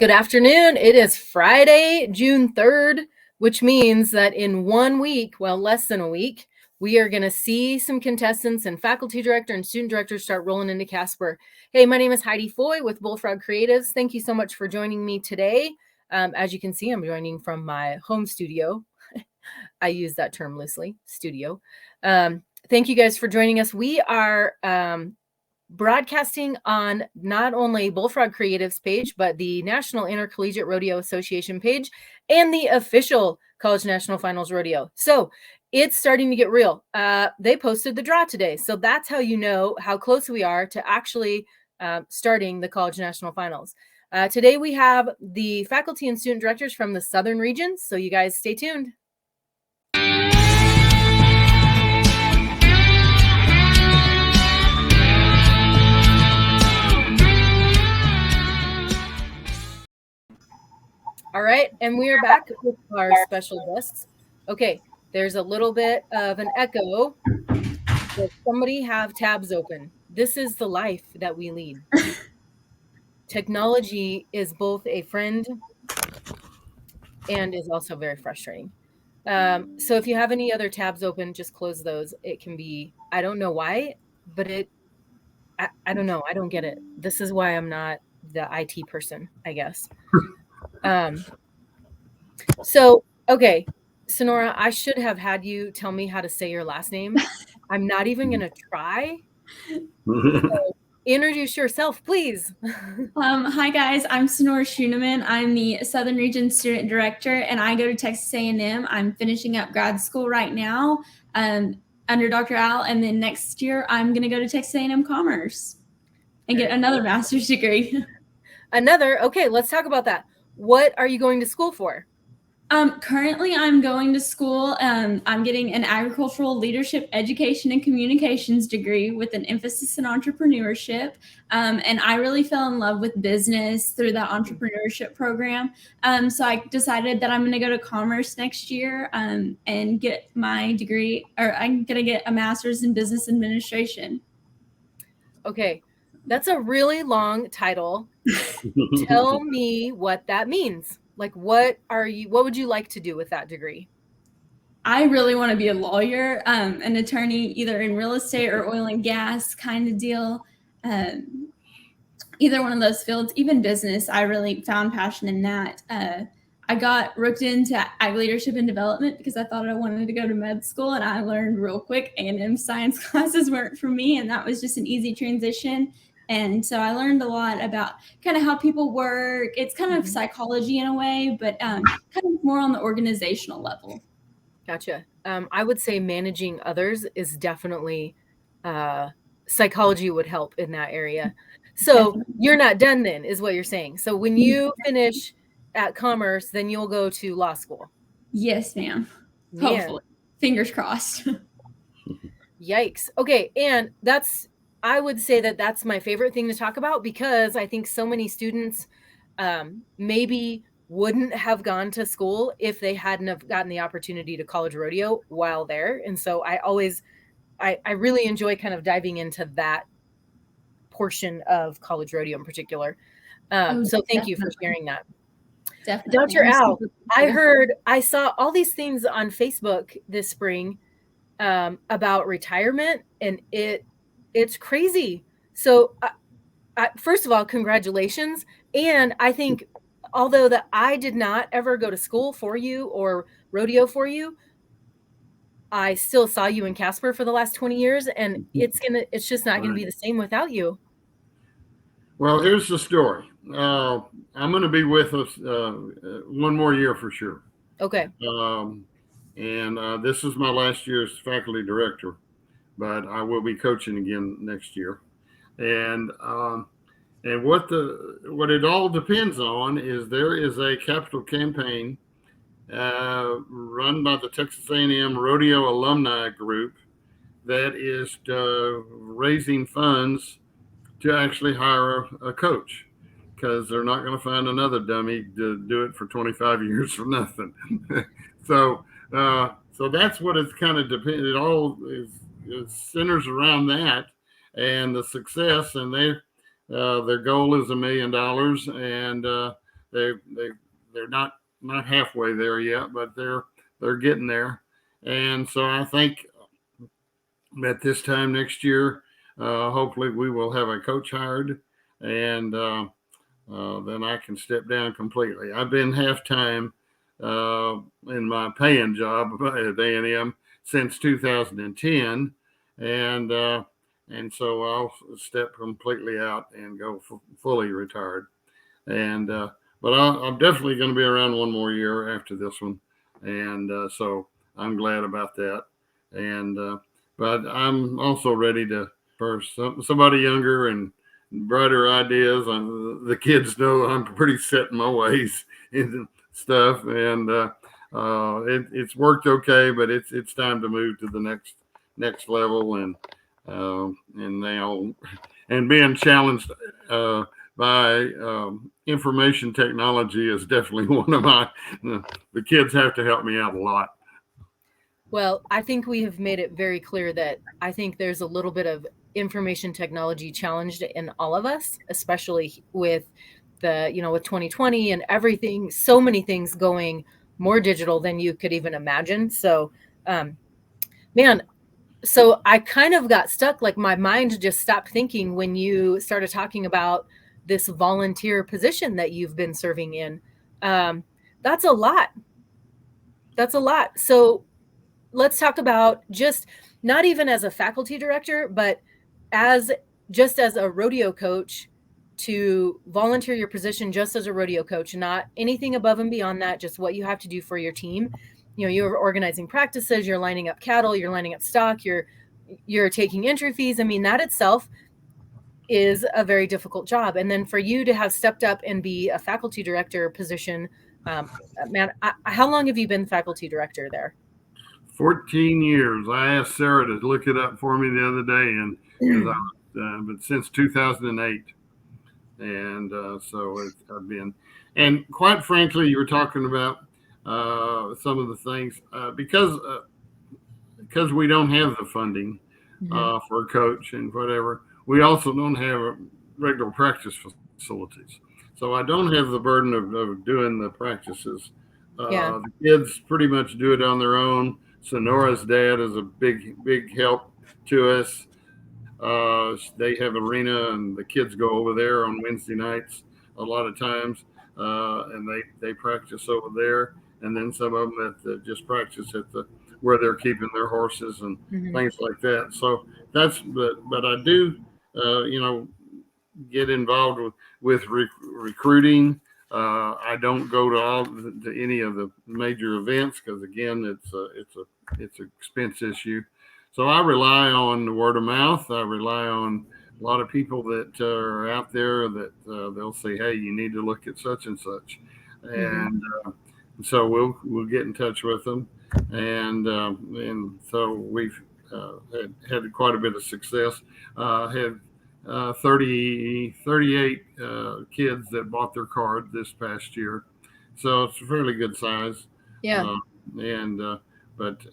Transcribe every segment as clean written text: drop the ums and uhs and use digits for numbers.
Good afternoon. It is Friday, June 3rd, which means that in 1 week, well, less than a week, we are going to see some contestants and faculty director and student directors start rolling into Casper. Hey, my name is Heidi Foy with Bullfrog Creatives. Thank you so much for joining me today. As you can see, I'm joining from my home studio. I use that term loosely, studio. Thank you guys for joining us. We are broadcasting on not only Bullfrog Creatives page, but the National Intercollegiate Rodeo Association page and the official College National Finals Rodeo. So it's starting to get real. They posted the draw today. So that's how you know how close we are to actually starting the College National Finals. Today we have the faculty and student directors from the Southern regions. So you guys stay tuned. All right, and we are back with our special guests. Okay, there's a little bit of an echo. Does somebody have tabs open? This is the life that we lead. Technology is both a friend and is also very frustrating. So if you have any other tabs open, just close those. It can be, I don't know why, but I don't know. I don't get it. This is why I'm not the IT person, I guess. So, okay, Sonora, I should have had you tell me how to say your last name. I'm not even going to try. So introduce yourself, please. Hi guys, I'm Sonora Schooneman. I'm the Southern Region Student Director, and I go to Texas A&M. I'm finishing up grad school right now under Dr. Al, and then next year I'm going to go to Texas A&M Commerce and get another master's degree. Okay, let's talk about that. What are you going to school for? Currently, I'm going to school. I'm getting an agricultural leadership education and communications degree with an emphasis in entrepreneurship. And I really fell in love with business through that entrepreneurship program. So I decided that I'm going to go to commerce next year and get my degree, or I'm going to get a master's in business administration. Okay, that's a really long title. Tell me what that means. Like, what would you like to do with that degree? I really want to be a lawyer, an attorney, either in real estate or oil and gas kind of deal. Either one of those fields, even business, I really found passion in that. I got roped into ag leadership and development because I thought I wanted to go to med school, and I learned real quick A&M science classes weren't for me, and that was just an easy transition. And so I learned a lot about kind of how people work. It's kind of psychology in a way, but kind of more on the organizational level. Gotcha. I would say managing others is definitely psychology would help in that area. So definitely. You're not done then, is what you're saying. So when you finish at commerce, then you'll go to law school. Yes, ma'am. Hopefully. Fingers crossed. Yikes. Okay. And I would say that that's my favorite thing to talk about, because I think so many students maybe wouldn't have gone to school if they hadn't have gotten the opportunity to college rodeo while there. And so I really enjoy kind of diving into that portion of college rodeo in particular. So thank you for sharing that. Definitely. Dr. Al, I saw all these things on Facebook this spring about retirement, and it's crazy. So first of all, congratulations. And I think, although that I did not ever go to school for you or rodeo for you, I still saw you in Casper for the last 20 years, and it's just not going to be the same without you. Well, here's the story. I'm going to be with us one more year for sure. Okay. And this is my last year as faculty director, but I will be coaching again next year. And what it all depends on is there is a capital campaign run by the Texas A&M Rodeo Alumni Group that is raising funds to actually hire a coach, because they're not going to find another dummy to do it for 25 years for nothing. So that's what it's kind of dependent. It all is centers around that and the success, and their goal is $1 million, and they're not halfway there yet, but they're getting there. And so I think at this time next year, hopefully we will have a coach hired, and then I can step down completely. I've been halftime in my paying job at A&M since 2010, and so I'll step completely out and go fully retired. And but I'm definitely going to be around one more year after this one, and so I'm glad about that. And but I'm also ready for somebody younger and brighter ideas. The kids know I'm pretty set in my ways and stuff, and it's worked okay, but it's time to move to the next level, and now and being challenged by information technology is definitely one of my. The kids have to help me out a lot. Well, I think we have made it very clear that I think there's a little bit of information technology challenged in all of us, especially with with 2020 and everything, so many things going more digital than you could even imagine. So, man, so I kind of got stuck, like my mind just stopped thinking when you started talking about this volunteer position that you've been serving in. That's a lot. That's a lot. So let's talk about just not even as a faculty director, but as a rodeo coach, to volunteer your position just as a rodeo coach, not anything above and beyond that, just what you have to do for your team. You're organizing practices, you're lining up cattle, you're lining up stock, you're taking entry fees. I mean, that itself is a very difficult job. And then for you to have stepped up and be a faculty director position, man, how long have you been faculty director there? 14 years. I asked Sarah to look it up for me the other day, and but since 2008, and so I've been. And quite frankly, you were talking about some of the things because we don't have the funding for a coach and whatever. We also don't have regular practice facilities, so I don't have the burden of doing the practices. The kids pretty much do it on their own. Sonora's dad is a big help to us. They have an arena, and the kids go over there on Wednesday nights a lot of times, and they practice over there. And then some of them just practice at where they're keeping their horses and things like that. So but I do, get involved with recruiting. I don't go to any of the major events because again, it's an expense issue. So I rely on the word of mouth. I rely on a lot of people that are out there that they'll say, "Hey, you need to look at such and such," and so we'll get in touch with them, and so we've had quite a bit of success. Had 38 kids that bought their card this past year. So it's a fairly good size. Yeah. But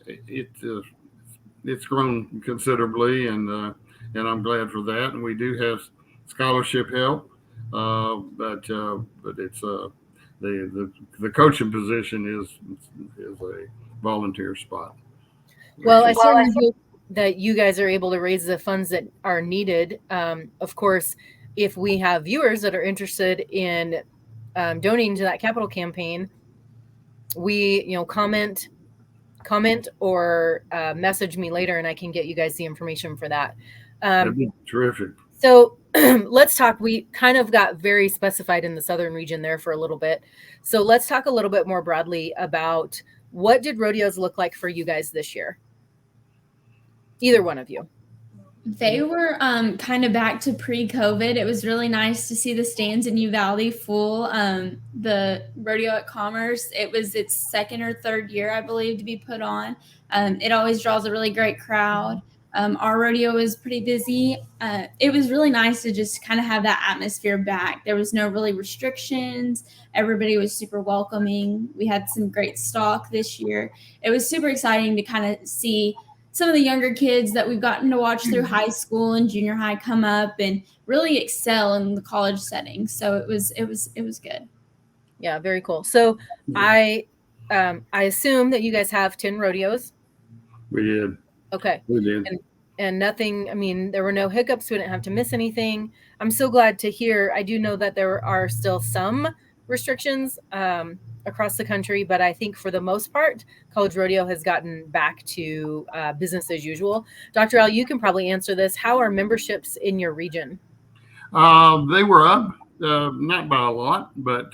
it's grown considerably, and I'm glad for that. And we do have scholarship help, but it's the coaching position is a volunteer spot. Well, I certainly hope that you guys are able to raise the funds that are needed. Of course, if we have viewers that are interested in donating to that capital campaign, we, comment or message me later, and I can get you guys the information for that. That'd be terrific. So let's talk. We kind of got very specified in the southern region there for a little bit. So let's talk a little bit more broadly about what did rodeos look like for you guys this year? Either one of you. They were kind of back to pre-COVID. It was really nice to see the stands in Uvalde full. The rodeo at Commerce, it was its second or third year, I believe, to be put on. It always draws a really great crowd. Our rodeo was pretty busy. It was really nice to just kind of have that atmosphere back. There was no really restrictions. Everybody was super welcoming. We had some great stock this year. It was super exciting to kind of see some of the younger kids that we've gotten to watch through high school and junior high come up and really excel in the college setting. So it was good. Yeah, very cool. So I assume that you guys have 10 rodeos. We did. Okay. We did. And nothing, I mean, there were no hiccups. We didn't have to miss anything. I'm so glad to hear. I do know that there are still some restrictions across the country, but I think for the most part, College Rodeo has gotten back to business as usual. Dr. Al, you can probably answer this. How are memberships in your region? They were up, not by a lot, but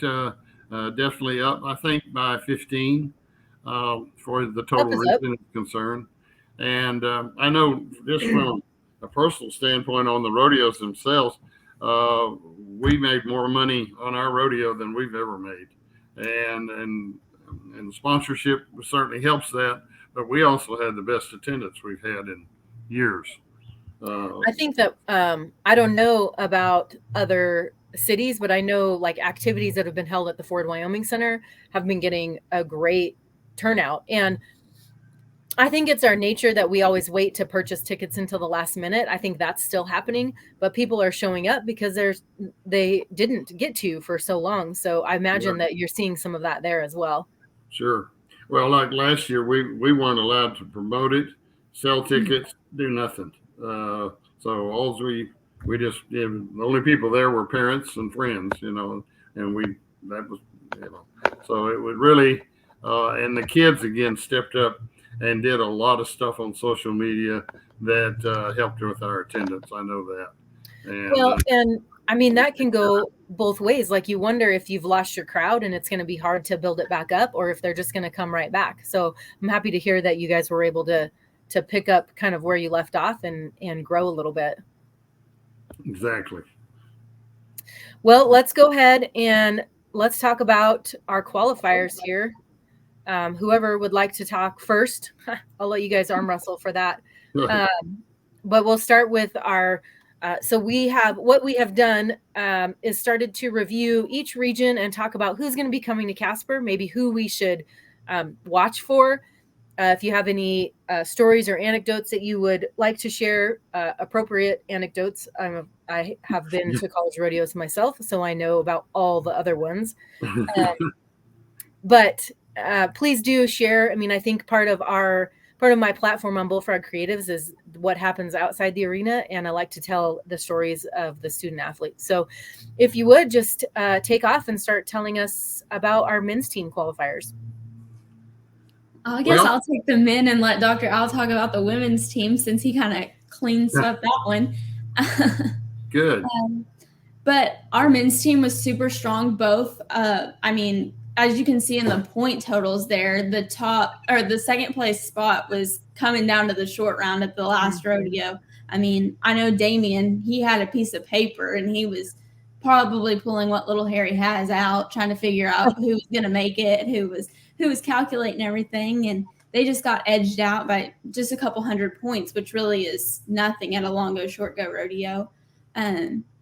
definitely up, I think, by 15 for the Up total is up. region is concerned. And I know just from a personal standpoint on the rodeos themselves, uh, we made more money on our rodeo than we've ever made. And sponsorship certainly helps that, but we also had the best attendance we've had in years. I think that I don't know about other cities, but I know like activities that have been held at the Ford Wyoming Center have been getting a great turnout. And I think it's our nature that we always wait to purchase tickets until the last minute. I think that's still happening, but people are showing up because they didn't get to for so long. So I imagine that you're seeing some of that there as well. Sure. Well, like last year, we weren't allowed to promote it, sell tickets, do nothing. So all we just the only people there were parents and friends, and we that was so it would really and the kids again stepped up and did a lot of stuff on social media that helped with our attendance. I know that. Well, And and I mean, that can go both ways. Like you wonder if you've lost your crowd and it's going to be hard to build it back up, or if they're just going to come right back. So I'm happy to hear that you guys were able to pick up kind of where you left off and grow a little bit. exactly. Well, let's go ahead and let's talk about our qualifiers here. Whoever would like to talk first, I'll let you guys arm wrestle for that. But we'll start with our. So what we have done is started to review each region and talk about who's going to be coming to Casper, maybe who we should watch for. If you have any stories or anecdotes that you would like to share, appropriate anecdotes. I have been to college rodeos myself, so I know about all the other ones. But please do share. I mean, I think part of my platform on Bullfrog Creatives is what happens outside the arena, and I like to tell the stories of the student athletes. So if you would just take off and start telling us about our men's team qualifiers. I guess I'll take the men and let Dr. Al talk about the women's team since he kind of clean swept that one. Good. But our men's team was super strong. Both, I mean, as you can see in the point totals there, the second place spot was coming down to the short round at the last rodeo. I mean, I know Damien, he had a piece of paper and he was probably pulling what little hair he has out, trying to figure out who was going to make it, who was calculating everything. And they just got edged out by just a couple hundred points, which really is nothing at a long go, short go rodeo.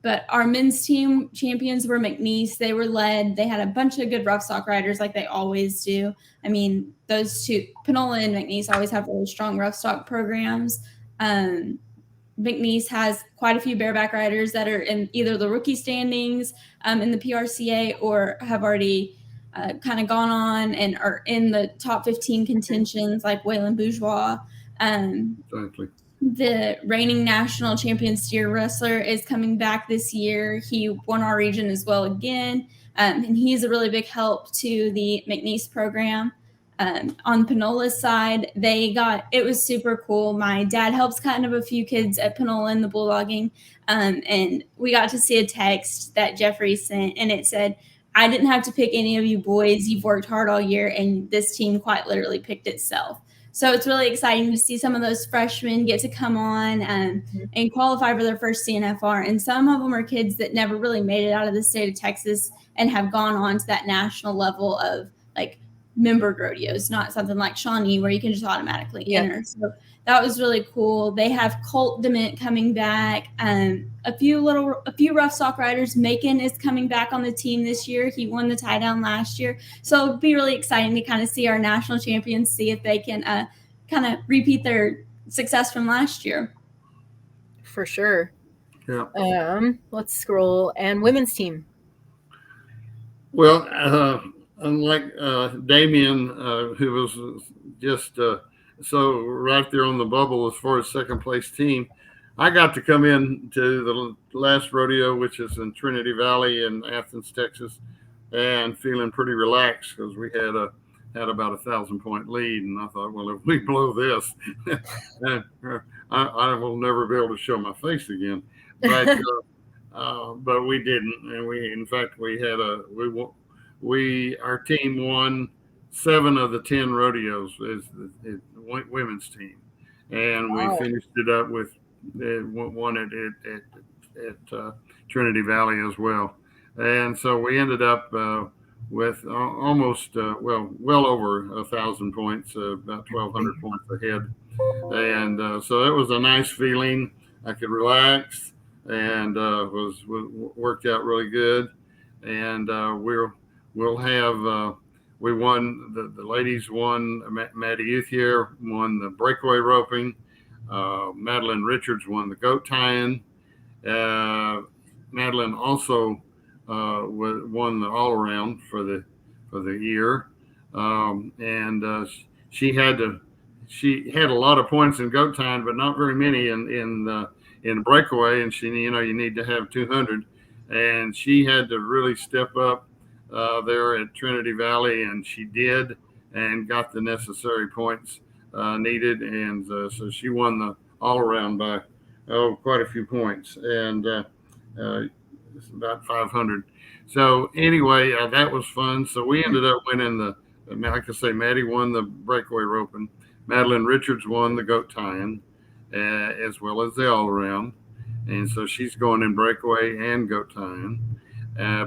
But our men's team champions were McNeese. They were led. They had a bunch of good rough stock riders like they always do. I mean, those two, Panola and McNeese, always have really strong rough stock programs. McNeese has quite a few bareback riders that are in either the rookie standings in the PRCA or have already kind of gone on and are in the top 15 contentions like Waylon Bourgeois. Exactly. The reigning national champion steer wrestler is coming back this year. He won our region as well again. And he's a really big help to the McNeese program. On Panola's side, it was super cool. My dad helps kind of a few kids at Panola in the bulldogging. And we got to see a text that Jeffrey sent, and it said, "I didn't have to pick any of you boys. You've worked hard all year, and this team quite literally picked itself." So it's really exciting to see some of those freshmen get to come on and qualify for their first CNFR. And some of them are kids that never really made it out of the state of Texas and have gone on to that national level of like membered rodeos, not something like Shawnee where you can just automatically enter. So that was really cool. They have Colt Dement coming back. A few rough stock riders. Macon is coming back on the team this year. He won the tie down last year. So it'd be really exciting to kind of see our national champions, see if they can kind of repeat their success from last year. For sure. Yeah. Let's scroll. And women's team. Well, unlike Damien, who was just so right there on the bubble as far as second place team, I got to come in to the last rodeo, which is in Trinity Valley in Athens, Texas, and feeling pretty relaxed because we had about 1,000 point lead, and I thought, well, if we blow this, I will never be able to show my face again. But we didn't, and we in fact we had a we our team won 7 of the 10 rodeos as the women's team, and we Wow. finished it up with one at Trinity Valley as well, and so we ended up with almost well over 1,000 points, about 1,200 points ahead, and so it was a nice feeling. I could relax, and was worked out really good. And we'll have we won the ladies won. Maddie Youthier won the breakaway roping. Madeline Richards won the goat tying. Madeline also won the all around for the year, and she had a lot of points in goat tying, but not very many in breakaway. And you need to have 200, and she had to really step up there at Trinity Valley, and she did, and got the necessary points needed, and so she won the all around by quite a few points, and it's about 500. So anyway, that was fun. So we ended up winning like I say, Maddie won the breakaway roping. Madeline Richards won the goat tying, as well as the all around. And so she's going in breakaway and goat tying.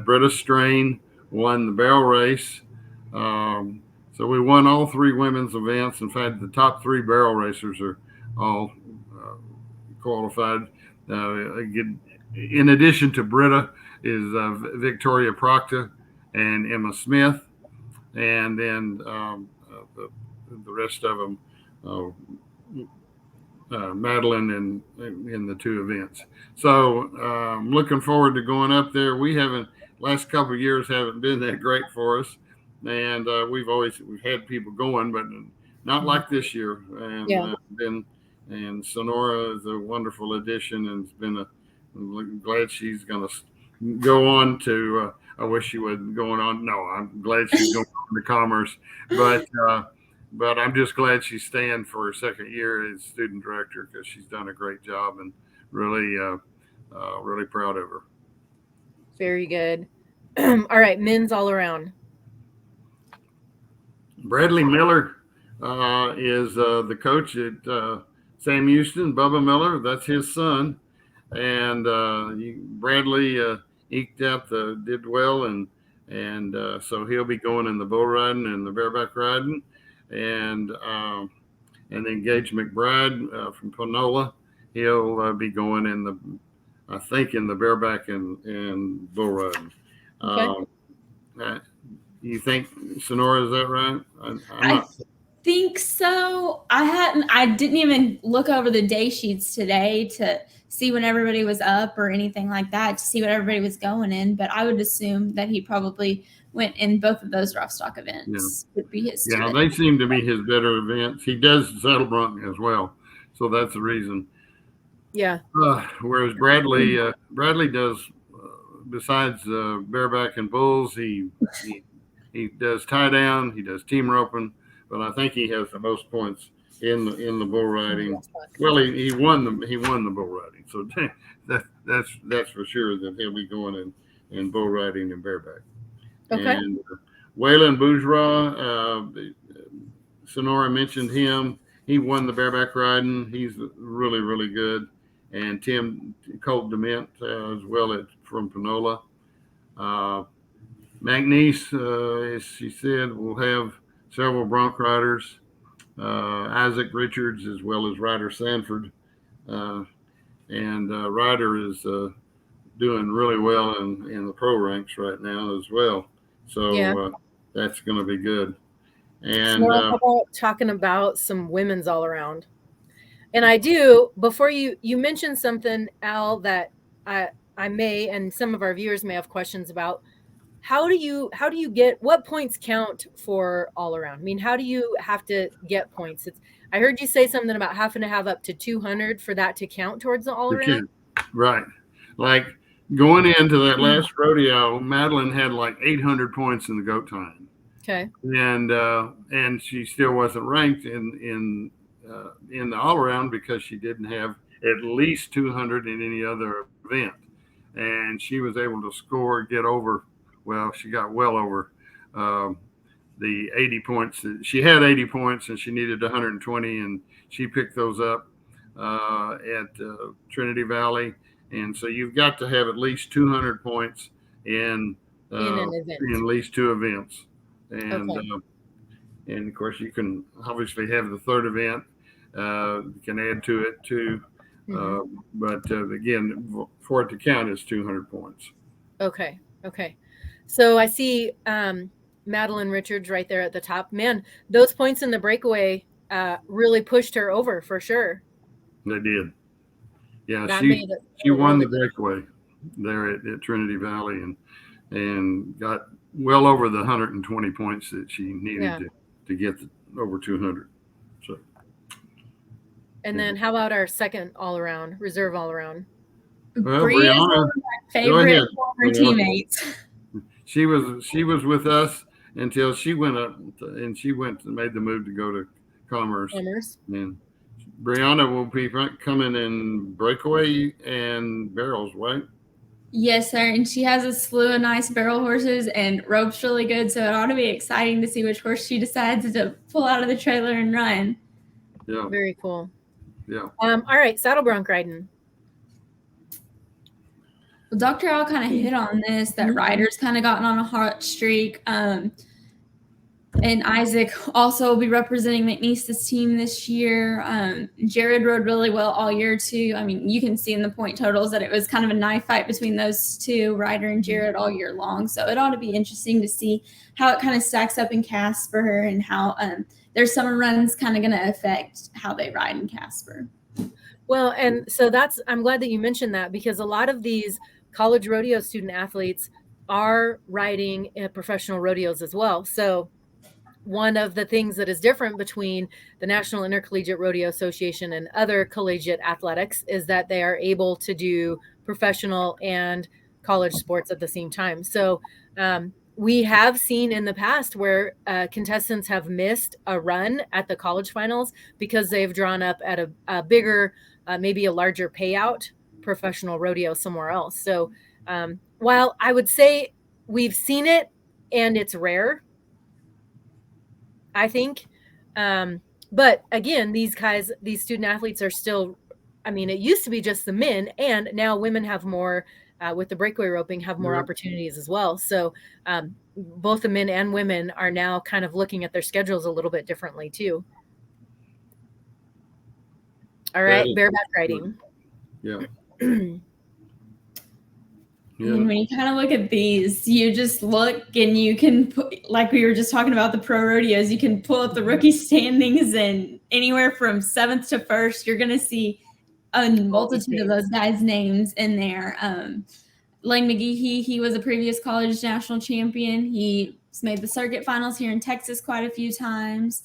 Britta Strain won the barrel race. So we won all 3 women's events. In fact, the top 3 barrel racers are all qualified. In addition to Britta is Victoria Proctor and Emma Smith, and then the rest of them, Madeline in the 2 events. So I'm looking forward to going up there. We haven't last couple of years haven't been that great for us, and we've had people going, but not like this year. And and Sonora is a wonderful addition, and it's been I'm glad she's going to go on to. I wish she wasn't going on. No, I'm glad she's going on to Commerce, but I'm just glad she's staying for her second year as student director because she's done a great job, and really, really proud of her. Very good. All right, men's all around. Bradley Miller is the coach at Sam Houston. Bubba Miller, that's his son, and Bradley eked out did well, and so he'll be going in the bull riding and the bareback riding, and then Gage McBride from Panola, he'll be going in the bareback and bull riding. Okay. You think, Sonora, is that right? I think so. I didn't even look over the day sheets today to see when everybody was up or anything like that, to see what everybody was going in. But I would assume that he probably went in both of those rough stock events. Would be his. Yeah, they seem to be his better events. He does saddle bronc as well, so that's the reason. Yeah. Whereas Bradley does, besides bareback and bulls, he does tie down, he does team roping, but I think he has the most points in the bull riding. Well, he won the bull riding, so that's for sure that he'll be going in bull riding and bareback. Okay. And Waylon Bourgeois, Sonora mentioned him. He won the bareback riding. He's really, really good. And Tim Colt Dement as well from Panola. McNeese, as she said, will have several bronc riders. Isaac Richards as well as Ryder Sanford. And Ryder is doing really well in the pro ranks right now as well. So that's going to be good. And how about talking about some women's all around? And I do, before you mentioned something, Al, that I may, and some of our viewers may have questions about. how do you get, what points count for all around? I mean, how do you have to get points? I heard you say something about having to have up to 200 for that to count towards the all The around. kid, right? Like going into that last rodeo, Madeline had like 800 points in the goat time. Okay. And she still wasn't ranked in the all around because she didn't have at least 200 in any other event, and she was able to get over. Well, she got well over the 80 points. She had 80 points, and she needed 120, and she picked those up at Trinity Valley. And so you've got to have at least 200 points in an event. in at least 2 events. And Okay. And of course, you can obviously have the third event. You can add to it too. But again, for it to count, is 200 points. Okay. Okay. So I see Madeline Richards right there at the top. Man, those points in the breakaway really pushed her over for sure. They did. Yeah, That she won the breakaway there at Trinity Valley and got well over the 120 points that she needed to get over 200. So. And then how about our second all around, reserve all around? Well, Brianna's one Brianna, of my favorite former teammates. She was with us until she went up and made the move to go to Commerce. And Brianna will be coming in breakaway and barrels, right? Yes, sir. And she has a slew of nice barrel horses, and rope's really good. So it ought to be exciting to see which horse she decides to pull out of the trailer and run. Yeah. Very cool. Yeah. All right, saddle bronc riding. Well, Dr. Al kind of hit on this, that Ryder's kind of gotten on a hot streak. And Isaac also will be representing McNeese's team this year. Jared rode really well all year too. I mean, you can see in the point totals that it was kind of a knife fight between those two, Ryder and Jared, all year long. So it ought to be interesting to see how it kind of stacks up in Casper and how their summer run's kind of going to affect how they ride in Casper. Well, and so I'm glad that you mentioned that, because a lot of these college rodeo student athletes are riding in professional rodeos as well. So one of the things that is different between the National Intercollegiate Rodeo Association and other collegiate athletics is that they are able to do professional and college sports at the same time. So we have seen in the past where contestants have missed a run at the college finals because they've drawn up at a bigger, maybe a larger payout professional rodeo somewhere else. So while I would say we've seen it and it's rare, I think. But again, these student athletes are still, I mean, it used to be just the men, and now women have more, with the breakaway roping, have more opportunities as well. So both the men and women are now kind of looking at their schedules a little bit differently too. All right, bareback riding. Yeah. And when you kind of look at these, you just look and you can put, like we were just talking about the pro rodeos, you can pull up the rookie standings, and anywhere from 7th to 1st, you're going to see a multitude of those guys' names in there. Lane McGehee, he was a previous college national champion. He's made the circuit finals here in Texas quite a few times.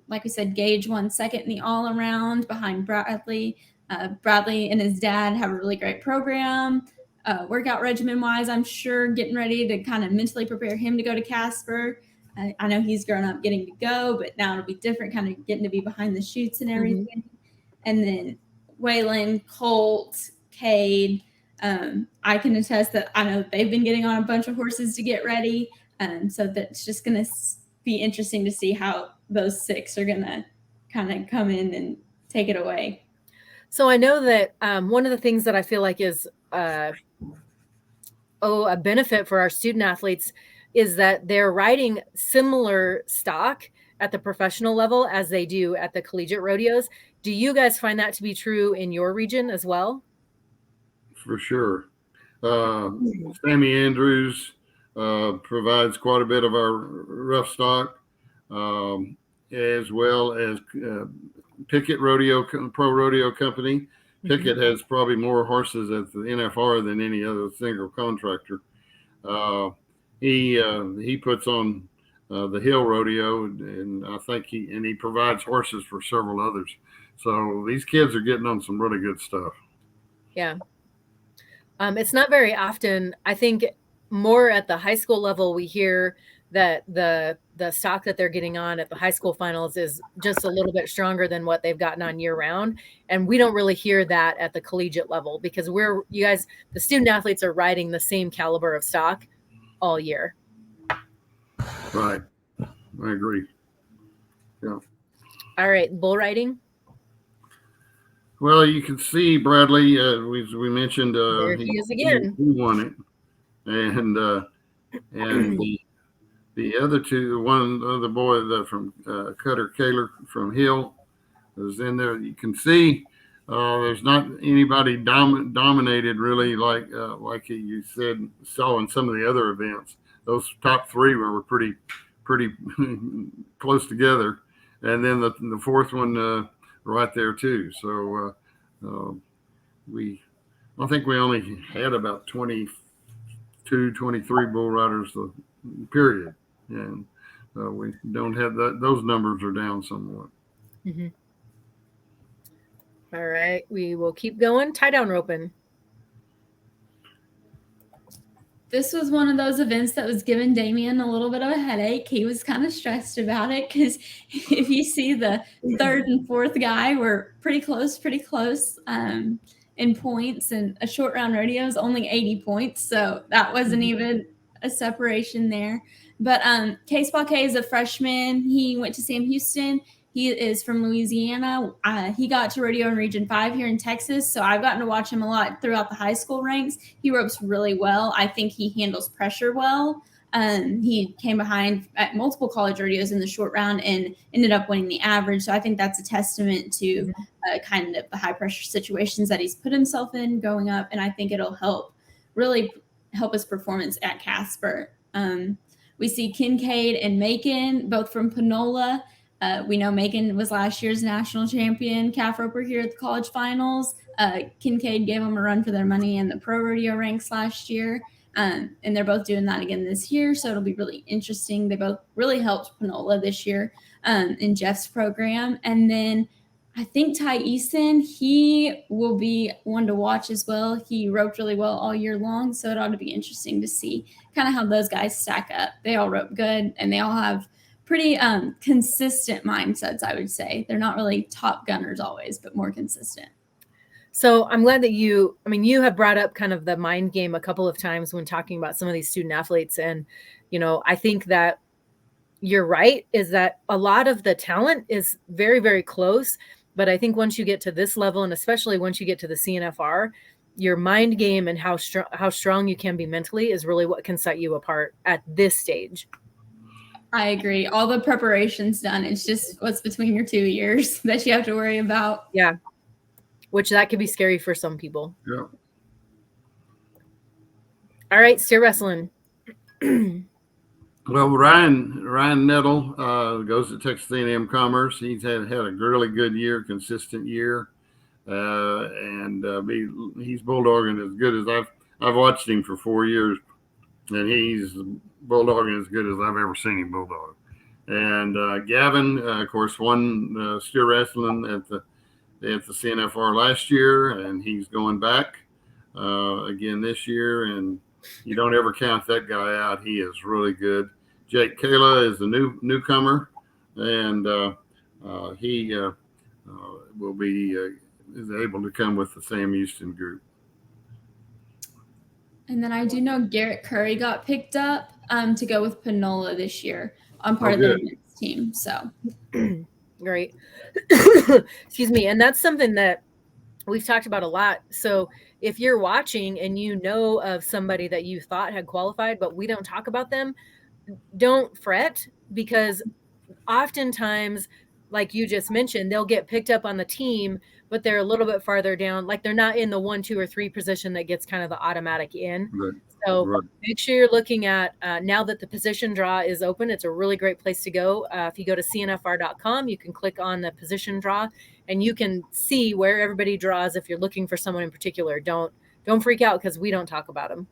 Like we said, Gage won 2nd in the all-around behind Bradley. Bradley and his dad have a really great program. Workout regimen wise, I'm sure getting ready to kind of mentally prepare him to go to Casper. I know he's grown up getting to go, but now it'll be different, kind of getting to be behind the chutes and everything. And then Waylon, Colt, Cade, I can attest that I know they've been getting on a bunch of horses to get ready. So that's just going to be interesting to see how those 6 are going to kind of come in and take it away. So I know that one of the things that I feel like is a benefit for our student athletes is that they're riding similar stock at the professional level as they do at the collegiate rodeos. Do you guys find that to be true in your region as well? For sure. Sammy Andrews provides quite a bit of our rough stock, as well as Pickett Pro Rodeo Company. Pickett has probably more horses at the NFR than any other single contractor. he puts on the Hill Rodeo, and I think he provides horses for several others. So these kids are getting on some really good stuff. Yeah. It's not very often. I think more at the high school level, we hear that the stock that they're getting on at the high school finals is just a little bit stronger than what they've gotten on year round. And we don't really hear that at the collegiate level because the student athletes are riding the same caliber of stock all year. Right. I agree. Yeah. All right. Bull riding. Well, you can see Bradley. We mentioned There he is again. He won it, and the other two, one other boy from Cutter Kaler from Hill was in there. You can see there's not anybody dominated really like you saw in some of the other events. Those top three were pretty close together, and then the fourth one right there too. So I think we only had about 22, 23 bull riders period, and we don't have that. Those numbers are down somewhat. Mm-hmm. All right, we will keep going. Tie down roping. This was one of those events that was giving Damien a little bit of a headache. He was kind of stressed about it because if you see the third and fourth guy were pretty close in points, and a short round rodeo is only 80 points. So that wasn't even a separation there. But Case Paquet is a freshman. He went to Sam Houston. He is from Louisiana. He got to rodeo in Region 5 here in Texas, so I've gotten to watch him a lot throughout the high school ranks. He ropes really well. I think he handles pressure well. He came behind at multiple college rodeos in the short round and ended up winning the average. So I think that's a testament to kind of the high pressure situations that he's put himself in going up, and I think it'll really help his performance at Casper. We see Kincaid and Macon, both from Panola. We know Macon was last year's national champion calf roper here at the college finals. Kincaid gave them a run for their money in the pro rodeo ranks last year. And they're both doing that again this year. So it'll be really interesting. They both really helped Panola this year in Jeff's program. And then I think Ty Easton, he will be one to watch as well. He roped really well all year long. So it ought to be interesting to see kind of how those guys stack up. They all rope good and they all have pretty consistent mindsets, I would say. They're not really top gunners always, but more consistent. So I'm glad that you have brought up kind of the mind game a couple of times when talking about some of these student athletes. And, I think that you're right, is that a lot of the talent is very, very close. But I think once you get to this level, and especially once you get to the CNFR, your mind game and how strong you can be mentally is really what can set you apart at this stage. I agree. All the preparation's done. It's just what's between your 2 ears that you have to worry about. Yeah. Which that could be scary for some people. Yeah. All right, steer wrestling. Well, Ryan Nettle goes to Texas A&M Commerce. He's had a really good year, consistent year, and he's bulldogging as good as I've watched him for 4 years, and he's bulldogging as good as I've ever seen him bulldog. And Gavin, of course, won steer wrestling at the CNFR last year, and he's going back again this year. And you don't ever count that guy out. He is really good. Jake Kayla is the newcomer, and he will be is able to come with the Sam Houston group. And then I do know Garrett Curry got picked up to go with Panola this year on part of the women's team. So great. Excuse me. And that's something that we've talked about a lot. So if you're watching and you know of somebody that you thought had qualified, but we don't talk about them, don't fret, because oftentimes, like you just mentioned, they'll get picked up on the team, but they're a little bit farther down. Like they're not in the 1, 2, or 3 position that gets kind of the automatic in. Right. So make sure you're looking at now that the position draw is open. It's a really great place to go. If you go to cnfr.com, you can click on the position draw and you can see where everybody draws. If you're looking for someone in particular, don't freak out because we don't talk about them.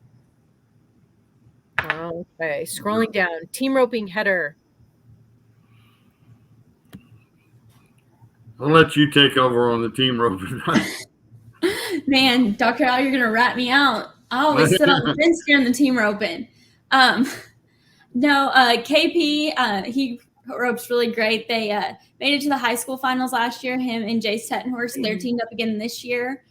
Okay, scrolling down. Team roping header. I'll let you take over on the team rope. Man, Dr. Al, you're going to rat me out. I always sit on the fence during the team roping. No, KP, he ropes really great. They made it to the high school finals last year. Him and Jace Tettenhorst, they're teamed up again this year.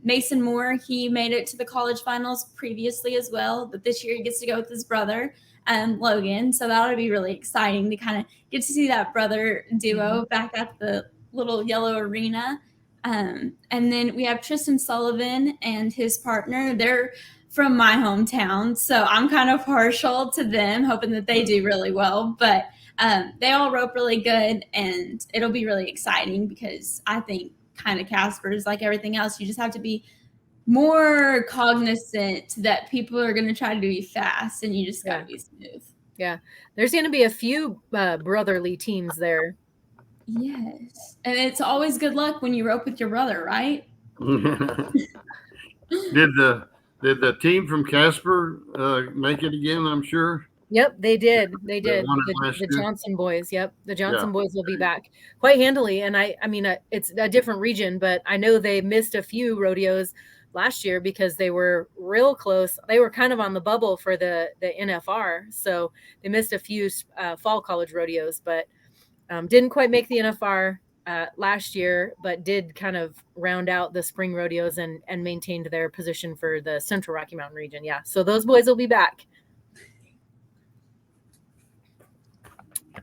Mason Moore, he made it to the college finals previously as well, but this year he gets to go with his brother, Logan. So that'll be really exciting to kind of get to see that brother duo back at the little yellow arena. And then we have Tristan Sullivan and his partner. They're from my hometown, so I'm kind of partial to them, hoping that they do really well. But they all rope really good, and it'll be really exciting because I think kind of Casper is like everything else. You just have to be more cognizant that people are going to try to be fast, and you just got to be smooth. Yeah, there's going to be a few brotherly teams there. Yes, and it's always good luck when you rope with your brother, right? Did the team from Casper make it again? I'm sure. Yep, they did. They did. The Johnson boys. Yep, the Johnson boys will be back quite handily. And I mean, it's a different region, but I know they missed a few rodeos last year because they were real close. They were kind of on the bubble for the NFR, so they missed a few fall college rodeos, but didn't quite make the NFR last year, but did kind of round out the spring rodeos and maintained their position for the Central Rocky Mountain region. Yeah, so those boys will be back.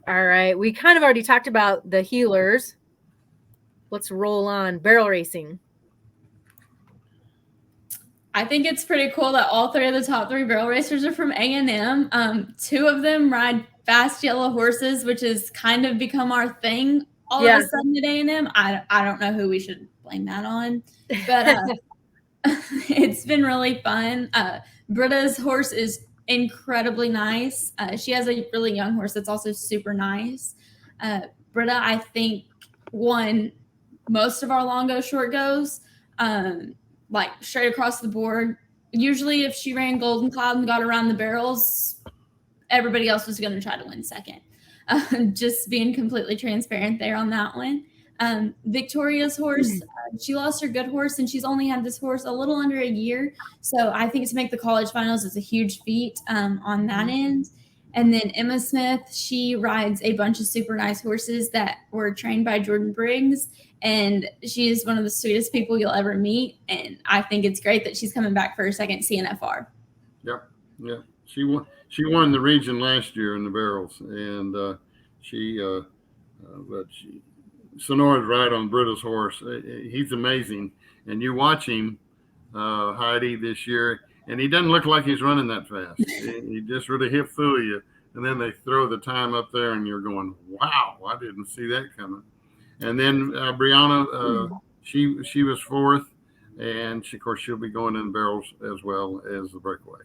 All right, we kind of already talked about the healers. Let's roll on barrel racing. I think it's pretty cool that all three of the top three barrel racers are from A&M. Two of them ride fast yellow horses, which has kind of become our thing all of a sudden at A&M. I don't know who we should blame that on, but it's been really fun. Britta's horse is incredibly nice. She has a really young horse that's also super nice. Britta, I think, won most of our long go short goes, like straight across the board. Usually if she ran Golden Cloud and got around the barrels, everybody else was going to try to win second. Just being completely transparent there on that one. Victoria's horse, she lost her good horse, and she's only had this horse a little under a year. So I think to make the college finals is a huge feat on that end. And then Emma Smith, she rides a bunch of super nice horses that were trained by Jordan Briggs, and she is one of the sweetest people you'll ever meet. And I think it's great that she's coming back for her second CNFR. Yep. Yeah. She won the region last year in the barrels, and Sonora's right on Britta's horse. He's amazing, and you watch him, Heidi, this year, and he doesn't look like he's running that fast. He just really hip fool you, and then they throw the time up there, and you're going, "Wow, I didn't see that coming." And then Brianna, she was fourth, and of course she'll be going in barrels as well as the breakaway.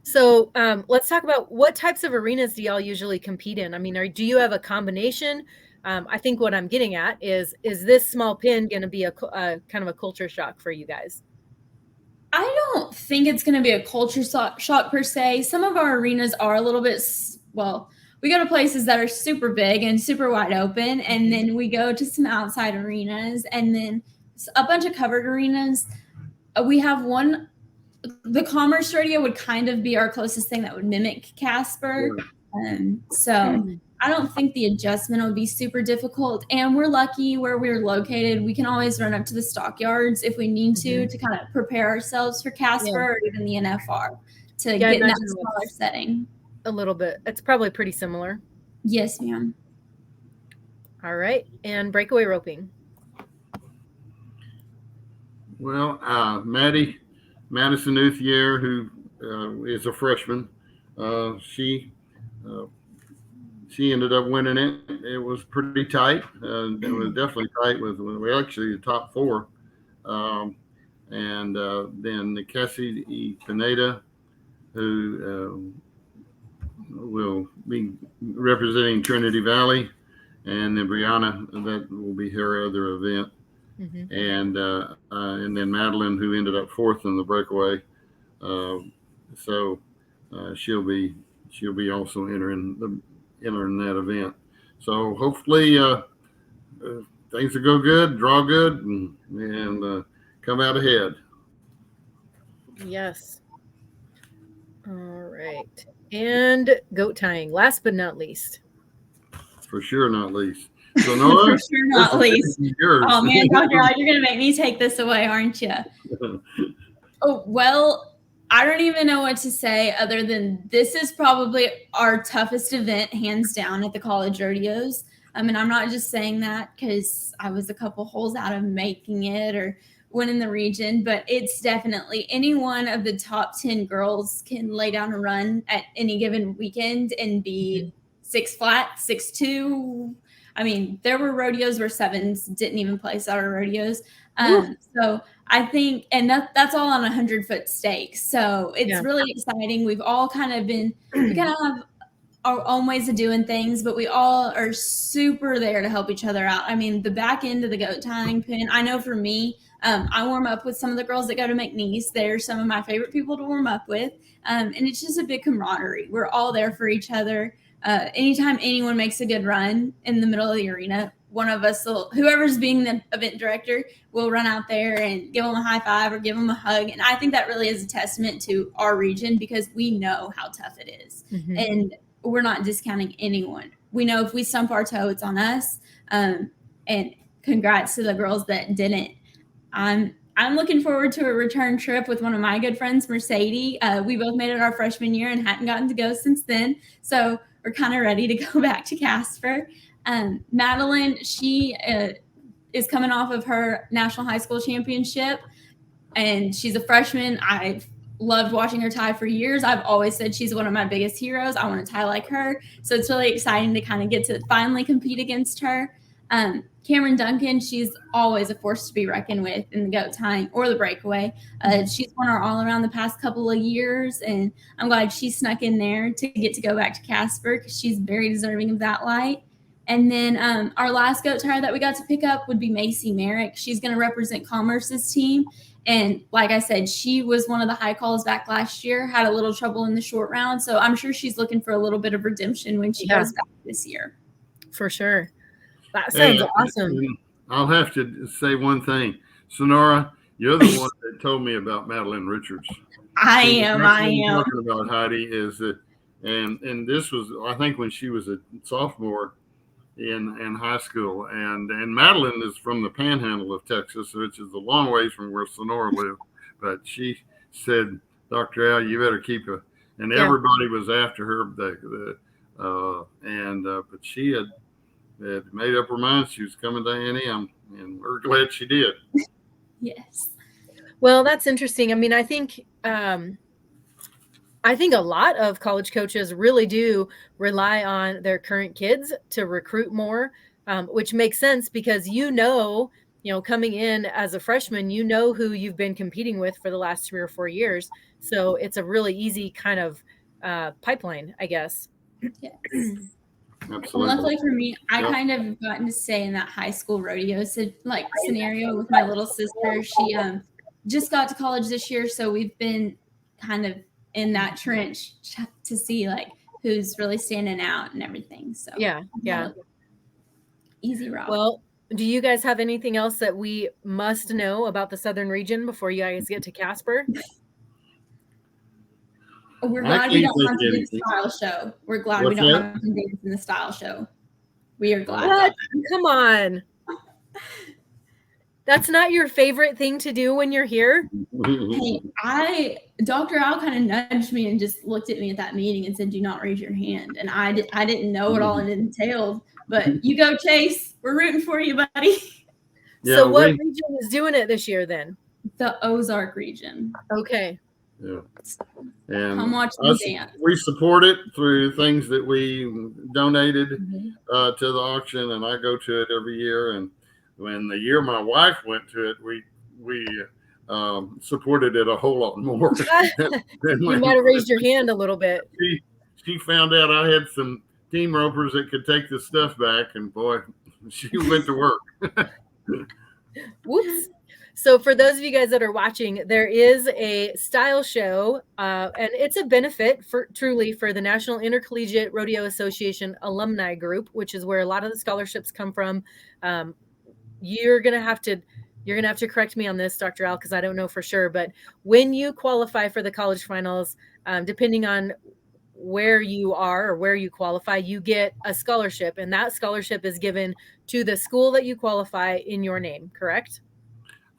So let's talk about what types of arenas do y'all usually compete in? I mean, do you have a combination? I think what I'm getting at is this small pin going to be a kind of a culture shock for you guys? I don't think it's going to be a culture shock per se. Some of our arenas are a little bit, we go to places that are super big and super wide open, and then we go to some outside arenas, and then a bunch of covered arenas. We have one. The Commerce Rodeo would kind of be our closest thing that would mimic Casper. So I don't think the adjustment will be super difficult. And we're lucky where we're located. We can always run up to the stockyards if we need to kind of prepare ourselves for Casper or even the NFR to get in that smaller setting. A little bit. It's probably pretty similar. Yes, ma'am. All right. And breakaway roping. Well, Madison Uthier, who is a freshman, she ended up winning it. It was pretty tight. It was definitely tight with actually the top four. And then the Cassie Pineda, who will be representing Trinity Valley, and then Brianna, that will be her other event. And then Madeline, who ended up fourth in the breakaway. So she'll be also entering that event. So hopefully things will go good, draw good, and come out ahead. Yes. All right. And goat tying, last but not least. For sure, not least. So Nora, for sure not least. Yours. Oh man, Dr. Al, you're gonna make me take this away, aren't you? Oh well, I don't even know what to say other than this is probably our toughest event, hands down, at the college rodeos. I mean, I'm not just saying that because I was a couple holes out of making it or winning the region, but it's definitely any one of the top 10 girls can lay down a run at any given weekend and be 6 flat, 6'2". I mean, there were rodeos where 7s didn't even place our rodeos. So I think, and that's all on 100-foot stakes. So it's really exciting. We've all kind of been, we kind of have our own ways of doing things, but we all are super there to help each other out. I mean, the back end of the goat tying pin, I know for me, I warm up with some of the girls that go to McNeese. They're some of my favorite people to warm up with. And it's just a big camaraderie. We're all there for each other. Anytime anyone makes a good run in the middle of the arena, one of us will, whoever's being the event director, will run out there and give them a high five or give them a hug. And I think that really is a testament to our region because we know how tough it is. And we're not discounting anyone. We know if we stump our toe, it's on us. And congrats to the girls that didn't. I'm looking forward to a return trip with one of my good friends, Mercedes. We both made it our freshman year and hadn't gotten to go since then. So we're kind of ready to go back to Casper. Madeline, she is coming off of her national high school championship, and she's a freshman. I've loved watching her tie for years. I've always said she's one of my biggest heroes. I want to tie like her. So it's really exciting to kind of get to finally compete against her. Cameron Duncan, she's always a force to be reckoned with in the goat tying or the breakaway. She's won our all around the past couple of years, and I'm glad she snuck in there to get to go back to Casper because she's very deserving of that light. And then our last goat tire that we got to pick up would be Macy Merrick. She's going to represent Commerce's team. And like I said, she was one of the high calls back last year, had a little trouble in the short round. So I'm sure she's looking for a little bit of redemption when she goes back this year. For sure. That sounds awesome. I'll have to say one thing. Sonora, you're the one that told me about Madeline Richards. I am. Talking about Heidi is that, and this was, I think, when she was a sophomore in high school, and Madeline is from the Panhandle of Texas, which is a long ways from where Sonora lived. But she said, "Dr. Al, you better keep her." And everybody was after her. But she had made up her mind she was coming to A&M, and we're glad she did. Yes. Well, that's interesting. I mean, I think a lot of college coaches really do rely on their current kids to recruit more, which makes sense because coming in as a freshman, who you've been competing with for the last 3 or 4 years. So it's a really easy kind of pipeline, I guess. Yes. Absolutely. Luckily for me, I kind of gotten to stay in that high school rodeo scenario with my little sister. She just got to college this year, so we've been kind of in that trench to see who's really standing out and everything. So yeah. Easy route. Well, do you guys have anything else that we must know about the Southern region before you guys get to Casper? We're glad we don't have to do the style show. We're glad we don't have to dance in the style show. We are glad. What? Come on. That's not your favorite thing to do when you're here? Hey, Dr. Al kind of nudged me and just looked at me at that meeting and said, "Do not raise your hand." And I didn't know what all it entailed. But you go, Chase. We're rooting for you, buddy. Yeah, so what region is doing it this year then? The Ozark region. Okay. Yeah. And come watch the dance. We support it through things that we donated to the auction, and I go to it every year. And when the year my wife went to it, we supported it a whole lot more. You might have raised your hand a little bit. She found out I had some team ropers that could take the stuff back, and boy, she went to work. Whoops. So for those of you guys that are watching, there is a style show, and it's a benefit truly for the National Intercollegiate Rodeo Association alumni group, which is where a lot of the scholarships come from. You're gonna have to correct me on this, Dr. Al, because I don't know for sure. But when you qualify for the college finals, depending on where you are or where you qualify, you get a scholarship, and that scholarship is given to the school that you qualify in your name. Correct?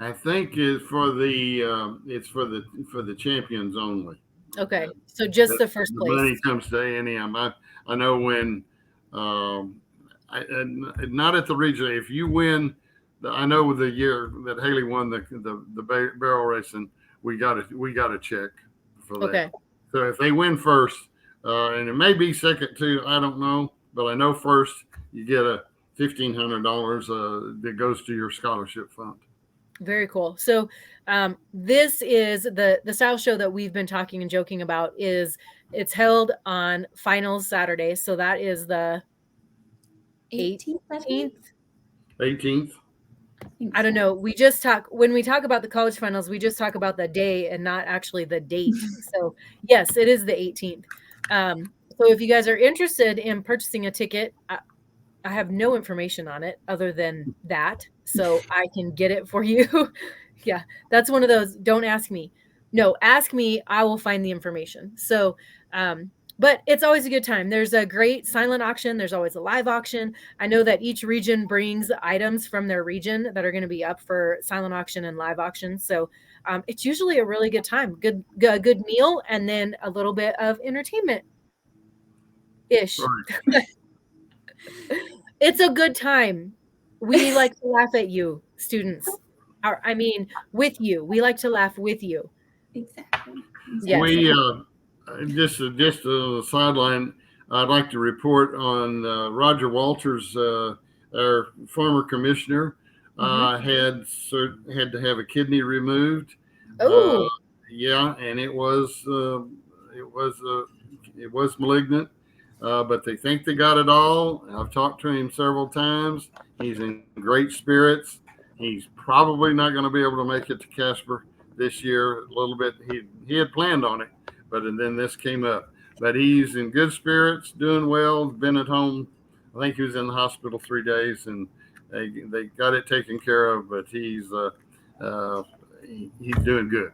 I think it's for the champions only. Okay, so just the first The place. money comes to A&M. I know when, not at the regional. If you win, I know the year that Haley won the barrel racing, we got a check for that. Okay. So if they win first, and it may be second too, I don't know, but I know first you get a $1,500 that goes to your scholarship fund. Very cool. So this is the style show that we've been talking and joking about. It's held on finals Saturday. So that is the 18th. 18th. I don't know. When we talk about the college finals, we just talk about the day and not actually the date. So yes, it is the 18th. So if you guys are interested in purchasing a ticket, I have no information on it other than that, so I can get it for you. Yeah, that's one of those, don't ask me. No, ask me, I will find the information. So, but it's always a good time. There's a great silent auction. There's always a live auction. I know that each region brings items from their region that are going to be up for silent auction and live auction. So it's usually a really good time, good meal, and then a little bit of entertainment-ish. Right. It's a good time. We like to laugh at you, students. With you. We like to laugh with you. Exactly. Yes. We just a sideline. I'd like to report on Roger Walters, our former commissioner, had to have a kidney removed. Oh, yeah, and it was malignant. But they think they got it all. I've talked to him several times. He's in great spirits. He's probably not going to be able to make it to Casper this year. A little bit. He had planned on it, but then this came up. But he's in good spirits, doing well. Been at home. I think he was in the hospital 3 days, and they got it taken care of. But he's doing good.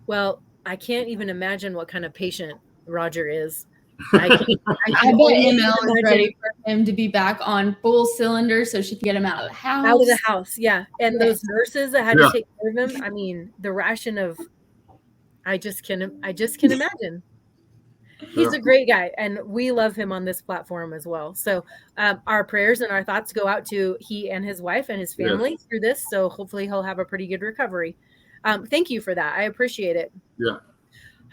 Well, I can't even imagine what kind of patient Roger is. I bet ML is ready for him to be back on full cylinder so she can get him out of the house. Out of the house, yeah. And those nurses that had to take care of him, the ration of, I just can imagine. He's a great guy, and we love him on this platform as well. So our prayers and our thoughts go out to he and his wife and his family through this. So hopefully he'll have a pretty good recovery. Thank you for that. I appreciate it. Yeah.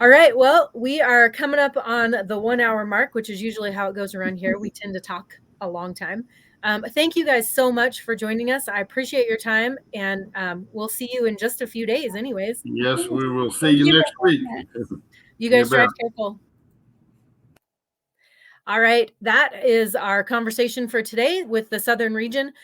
All right. Well, we are coming up on the 1 hour mark, which is usually how it goes around here. We tend to talk a long time. Thank you guys so much for joining us. I appreciate your time, and we'll see you in just a few days anyways. Yes, we will see you next week. You guys drive careful. All right. That is our conversation for today with the Southern region.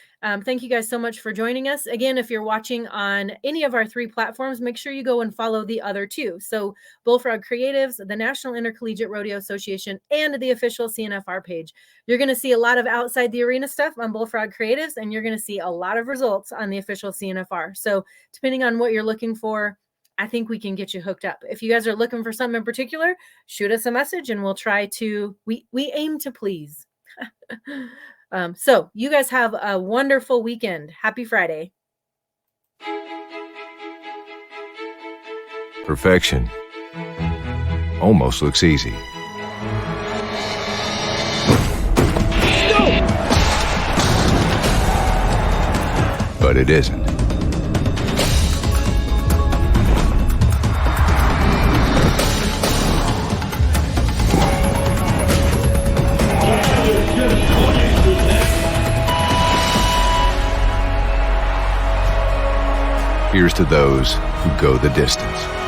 Thank you guys so much for joining us. Again, if you're watching on any of our 3 platforms, make sure you go and follow the other 2. So Bullfrog Creatives, the National Intercollegiate Rodeo Association, and the official CNFR page. You're going to see a lot of outside the arena stuff on Bullfrog Creatives, and you're going to see a lot of results on the official CNFR. So depending on what you're looking for, I think we can get you hooked up. If you guys are looking for something in particular, shoot us a message and we'll try to, we aim to please. So you guys have a wonderful weekend. Happy Friday. Perfection almost looks easy. But it isn't. Here's to those who go the distance.